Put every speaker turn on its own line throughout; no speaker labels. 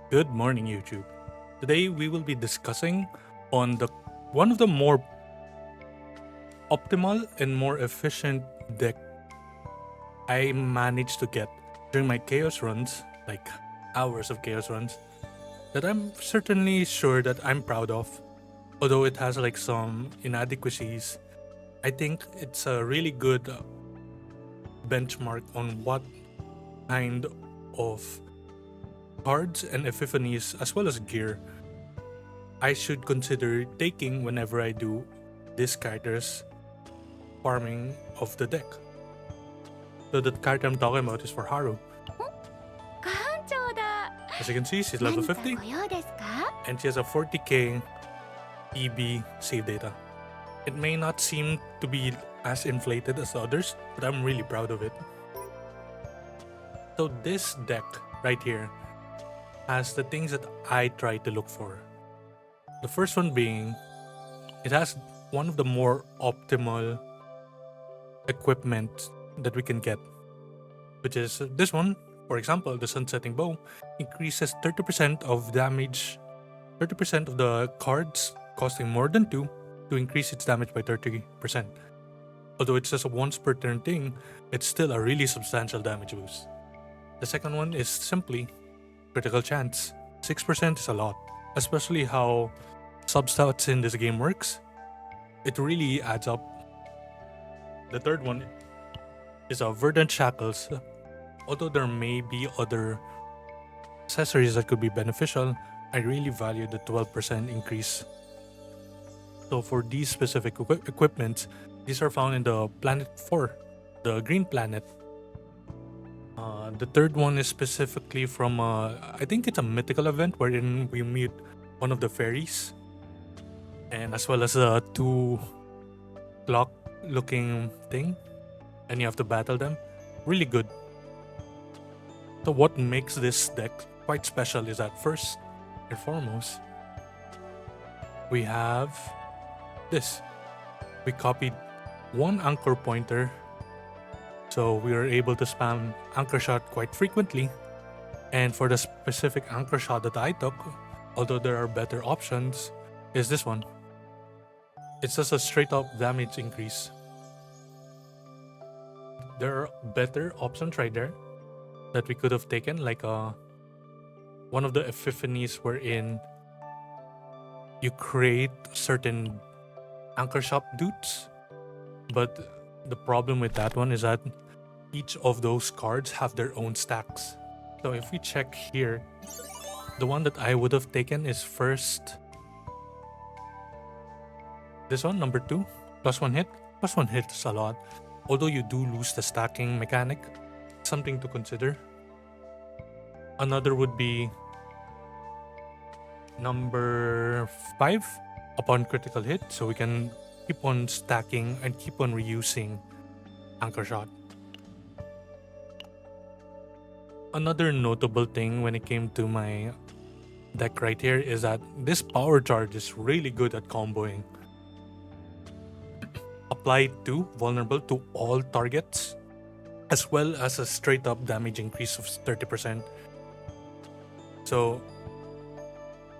Good morning, YouTube. Today we will be discussing on the one of the more optimal and more efficient deck I managed to get during my chaos runs, like hours of chaos runs, that I'm certainly sure that I'm proud of. Although it has like some inadequacies, I think it's a really good benchmark on what kind of cards and epiphanies as well as gear I should consider taking whenever I do this character's farming of the deck. So the character I'm talking about is for Haru. As you can see, she's level 50 and she has a 40k EB save data. It may not seem to be as inflated as the others, but I'm really proud of it. So this deck right here has the things that I try to look for. The first one being, it has one of the more optimal equipment that we can get, which is this one. For example, the Sunsetting Bow increases 30% of damage, 30% of the cards costing more than 2 to increase its damage by 30%. Although it's just a once per turn thing, it's still a really substantial damage boost. The second one is simply critical chance. 6% is a lot, especially how substats in this game works. It really adds up. The third one is a Verdant Shackles. Although there may be other accessories that could be beneficial, I really value the 12% increase. So for these specific equipments, these are found in the Planet 4, the green planet. The third one is specifically from, I think it's a mythical event wherein we meet one of the fairies, and as well as a 2 clock looking thing, and you have to battle them. Really good. So what makes this deck quite special is that first and foremost, we have this. We copied one anchor pointer, so we are able to spam anchor shot quite frequently. And for the specific anchor shot that I took, although there are better options, is this one. It's just a straight up damage increase. There are better options right there that we could have taken, like one of the epiphanies wherein you create certain anchor shop dudes. But the problem with that one is that each of those cards have their own stacks. So if we check here, the one that I would have taken is first this one, number 2, +1 hit. +1 hit is a lot. Although you do lose the stacking mechanic, something to consider. Another would be number 5, upon critical hit, so we can keep on stacking and keep on reusing anchor shot. Another notable thing when it came to my deck right here is that this power charge is really good at comboing. Applied to vulnerable to all targets, as well as a straight up damage increase of 30%. So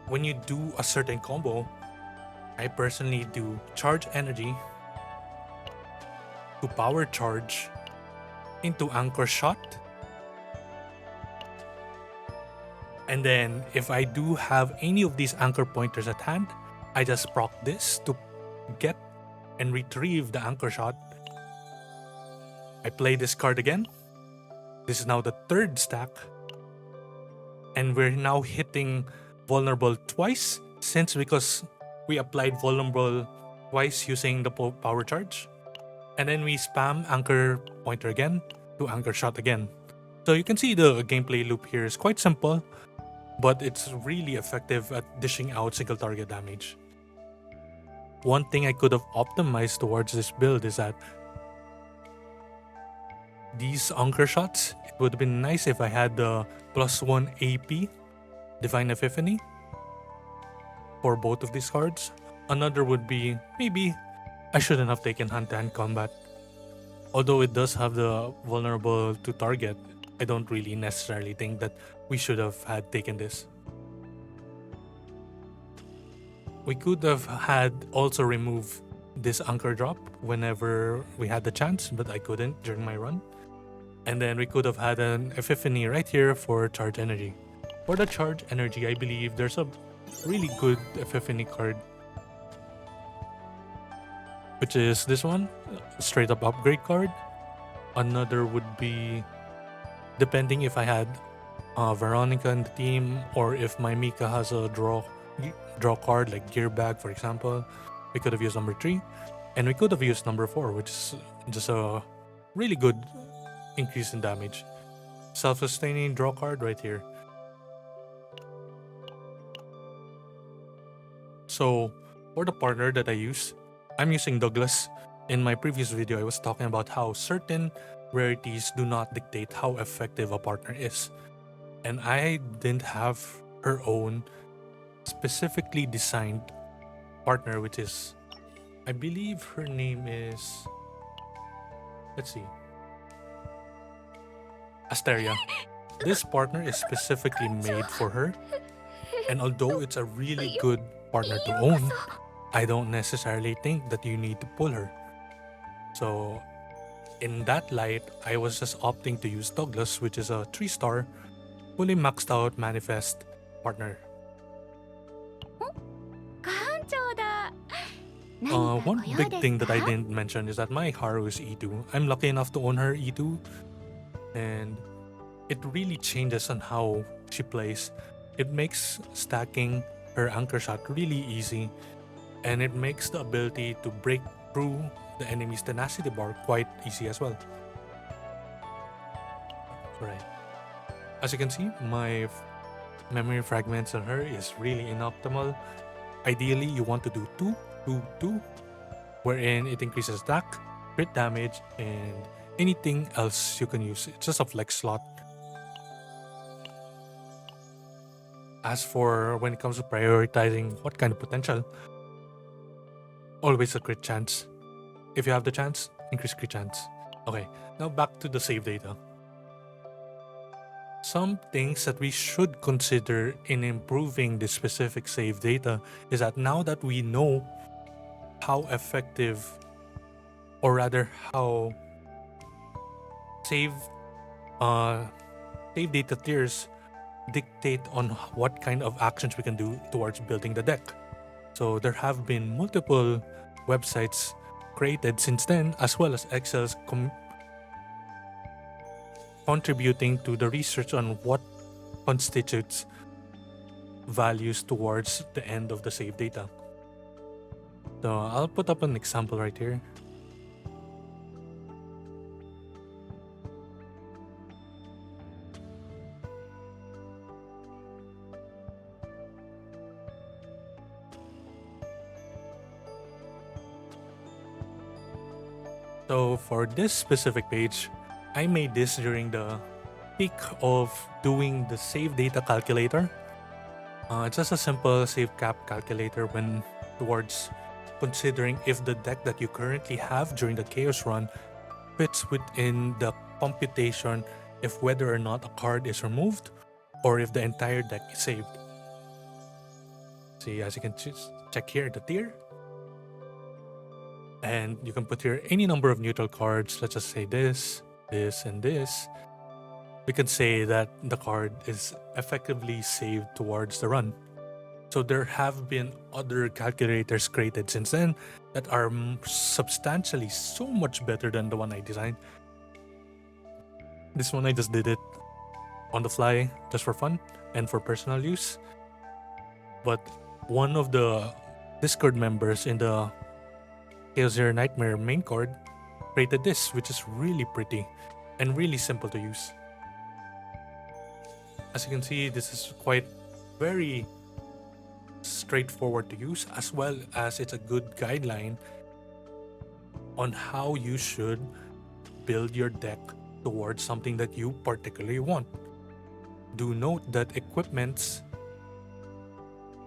when you do a certain combo, I personally do charge energy to power charge into anchor shot. And then if I do have any of these anchor pointers at hand, I just proc this to get and retrieve the anchor shot. I play this card again. This is now the 3rd stack. And we're now hitting vulnerable twice, because we applied vulnerable twice using the power charge. And then we spam anchor pointer again to anchor shot again. So you can see the gameplay loop here is quite simple, but it's really effective at dishing out single target damage. One thing I could have optimized towards this build is that these anchor shots, it would have been nice if I had the +1 AP Divine Epiphany for both of these cards. Another would be, maybe I shouldn't have taken hand-to-hand combat. Although it does have the vulnerable to target, I don't really necessarily think that we should have had taken this. We could have had also remove this anchor drop whenever we had the chance, but I couldn't during my run. And then we could have had an epiphany right here for charge energy. For the charge energy, I believe there's a really good epiphany card, which is this one, straight up upgrade card. Another would be, depending if I had Veronica in the team or if my Mika has a draw card like gear bag, for example, we could have used number 3, and we could have used number 4, which is just a really good increase in damage. Self-sustaining draw card right here. So for the partner that I use, I'm using Douglas. In my previous video, I was talking about how certain rarities do not dictate how effective a partner is. And I didn't have her own specifically designed partner, which is, I believe her name is, let's see, Asteria. This partner is specifically made for her, and although it's a really good partner to own, I don't necessarily think that you need to pull her. So in that light, I was just opting to use Douglas, which is a 3-star, fully maxed out manifest partner. One big thing that I didn't mention is that my Haru is E2. I'm lucky enough to own her E2, and it really changes on how she plays. It makes stacking her anchor shot really easy, and it makes the ability to break through the enemy's tenacity bar quite easy as well. Right. As you can see, my memory fragments on her is really inoptimal. Ideally, you want to do 2, 2, 2, wherein it increases attack, crit damage, and anything else you can use. It's just a flex slot. As for when it comes to prioritizing what kind of potential, always a crit chance. If you have the chance, increase crit chance. Okay, now back to the save data. Some things that we should consider in improving the specific save data is that now that we know how effective, or rather how save data tiers dictate on what kind of actions we can do towards building the deck. So there have been multiple websites created since then, as well as Excel's contributing to the research on what constitutes values towards the end of the save data. So I'll put up an example right here. So for this specific page, I made this during the peak of doing the save data calculator. It's just a simple save cap calculator when towards considering if the deck that you currently have during the chaos run fits within the computation if whether or not a card is removed or if the entire deck is saved. See, as you can check here, the tier. And you can put here any number of neutral cards. Let's just say this, this, and this. We can say that the card is effectively saved towards the run. So there have been other calculators created since then that are substantially so much better than the one I designed. This one I just did it on the fly just for fun and for personal use. But one of the Discord members in the Chaos Zero Nightmare main card created this, which is really pretty and really simple to use. As you can see, this is quite very straightforward to use, as well as it's a good guideline on how you should build your deck towards something that you particularly want. Do note that equipments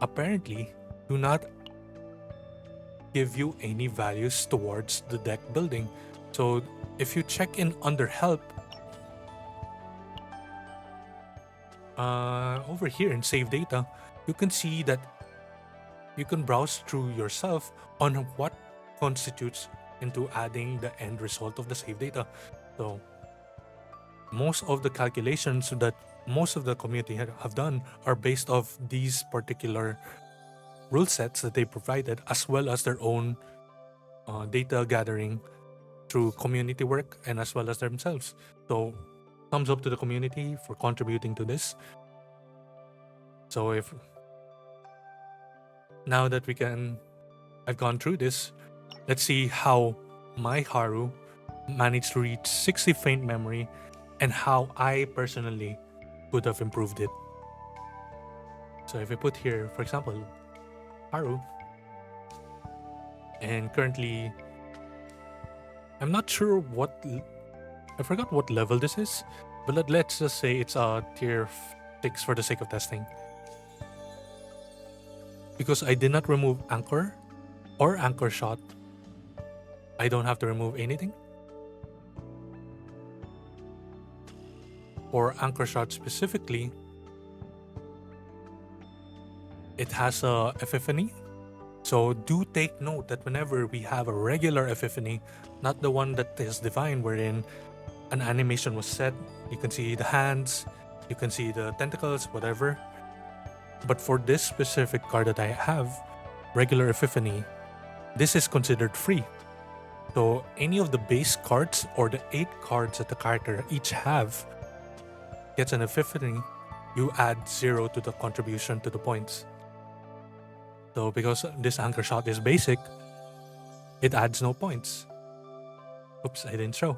apparently do not give you any values towards the deck building. So if you check in under help, over here in save data, you can see that you can browse through yourself on what constitutes into adding the end result of the save data. So most of the calculations that most of the community have done are based off these particular rule sets that they provided, as well as their own data gathering through community work and as well as themselves. So thumbs up to the community for contributing to this. So if now that I've gone through this, let's see how my Haru managed to reach 60 faint memory and how I personally could have improved it. So if I put here, for example, Haru, and currently I'm not sure I forgot what level this is, but let's just say it's a tier 6 for the sake of testing. Because I did not remove anchor or anchor shot, I don't have to remove anything. For anchor shot specifically, it has a epiphany. So do take note that whenever we have a regular epiphany, not the one that is divine, wherein an animation was set, you can see the hands, you can see the tentacles, whatever. But for this specific card that I have, regular epiphany, this is considered free. So any of the base cards or the 8 cards that the character each have gets an epiphany, you add 0 to the contribution to the points. So because this anchor shot is basic, it adds no points. Oops, I didn't show.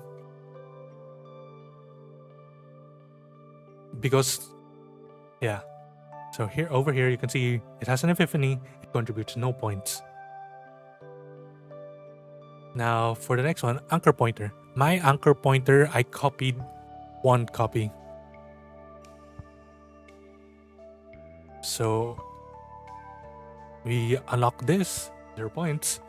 Because, yeah. So over here, you can see it has an epiphany, it contributes no points. Now for the next one, anchor pointer. My anchor pointer, I copied 1 copy. So we unlock this, 0 points.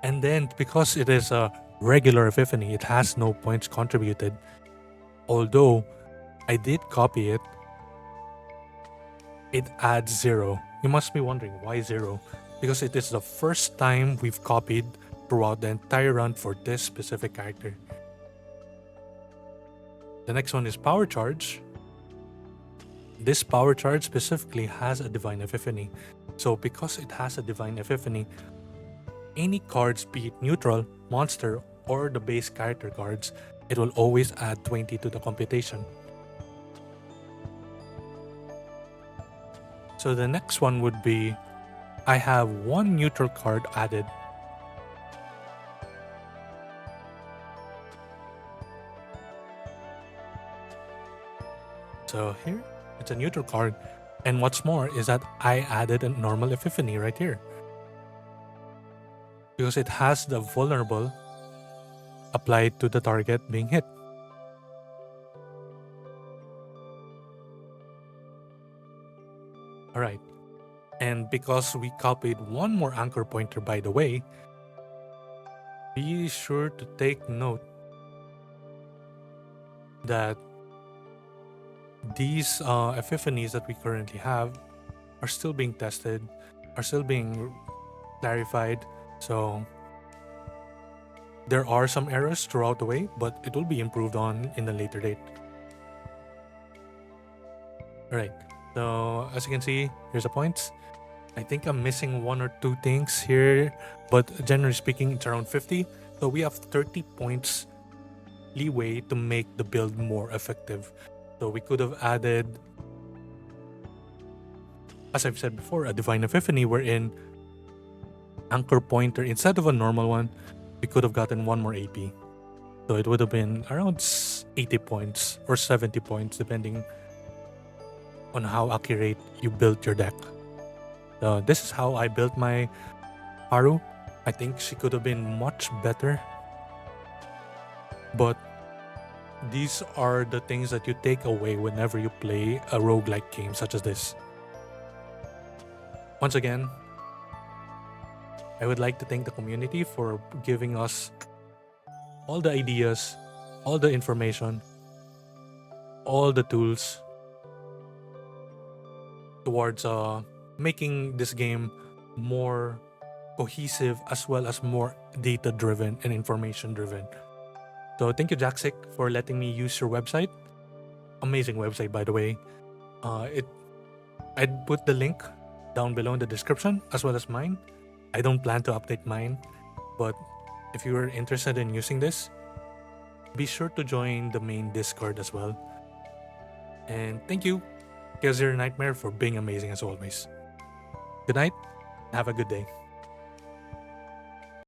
And then because it is a regular epiphany, it has no points contributed. Although I did copy it, it adds 0. You must be wondering why 0? Because it is the first time we've copied throughout the entire run for this specific character. The next one is power charge. This power charge specifically has a divine epiphany. So because it has a divine epiphany, any cards, be it neutral, monster, or the base character cards, it will always add 20 to the computation. So the next one would be, I have 1 neutral card added. So here, it's a neutral card. And what's more is that I added a normal epiphany right here. Because it has the vulnerable applied to the target being hit. Alright. And because we copied 1 more anchor pointer, by the way, be sure to take note that these epiphanies that we currently have are still being tested, are still being clarified. So there are some errors throughout the way, but it will be improved on in a later date. Alright, so as you can see, here's the points. I think I'm missing 1 or 2 things here, but generally speaking, it's around 50. So we have 30 points leeway to make the build more effective. So we could have added, as I've said before, a divine epiphany wherein anchor pointer, instead of a normal one, we could have gotten 1 more AP. So it would have been around 80 points or 70 points, depending on how accurate you built your deck. So this is how I built my Haru. I think she could have been much better. But these are the things that you take away whenever you play a roguelike game such as this. Once again, I would like to thank the community for giving us all the ideas, all the information, all the tools towards making this game more cohesive, as well as more data driven and information driven. So thank you, Jaxic, for letting me use your website. Amazing website, by the way. I'd put the link down below in the description, as well as mine. I don't plan to update mine, but if you are interested in using this, be sure to join the main Discord as well. And thank you, Chaos Zero Nightmare, for being amazing as always. Good night. Have a good day.